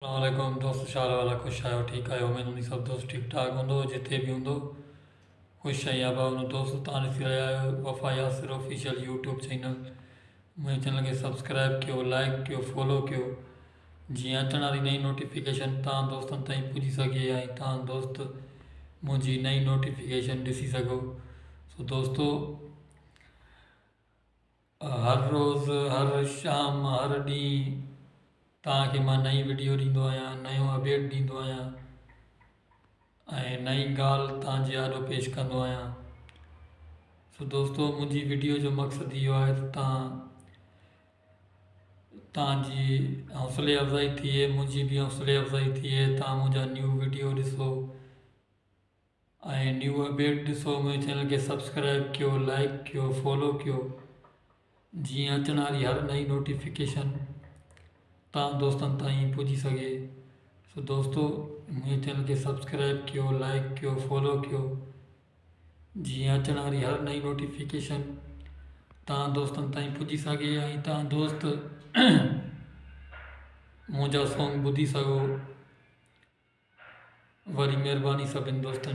अस्सलामुअलैकुम दोस्त शाल वाला खुश आयो ठीक आयो उम्मीद हूंदी सब दोस्त ठीक ठाक हूंदो जिथे भी हूंदो खुश आई आबा उन दोस्त तव्हां ॾिसी रहिया आहियो वफ़ा यासिर ऑफिशियल यूट्यूब चैनल मुंहिंजे चैनल खे सब्सक्राइब कयो लाइक कयो फॉलो कयो जीअं अचण वारी नई नोटिफिकेशन तव्हां दोस्तनि ताईं पुॼी सघे ऐं तव्हां दोस्त मुंहिंजी नई नोटिफिकेशन ॾिसी सघो। सो दोस्तो हर रोज़ु हर शाम हर ॾींहुं तव्हांखे मां नई वीडियो ॾींदो आहियां नयो अपडेट ॾींदो आहियां ऐं नई ॻाल्हि तव्हांजे आॾो पेश कंदो आहियां। सो दोस्तो मुंहिंजी वीडियो जो मक़सदु इहो आहे त तव्हांजी हौसले अफ़ज़ाई थिए मुंहिंजी बि हौसले अफ़ज़ाई थिए तव्हां मुंहिंजा न्यू वीडियो ॾिसो ऐं न्यू अपडेट ॾिसो मुंहिंजे चैनल खे सब्सक्राइब कयो लाइक कयो फॉलो कयो जीअं अचण वारी हर नई नोटिफिकेशन तव्हां दोस्तनि ताईं पुॼी सघे। सो दोस्तो मुंहिंजे चैनल खे सब्सक्राइब कयो लाइक कयो फॉलो कयो जीअं अचण वारी हर नई नोटिफिकेशन तव्हां दोस्तनि ताईं पुॼी सघे ऐं तव्हां दोस्त मुंहिंजा सॉन्ग ॿुधी सघो। वरी महिरबानी सभिनि दोस्तनि जी।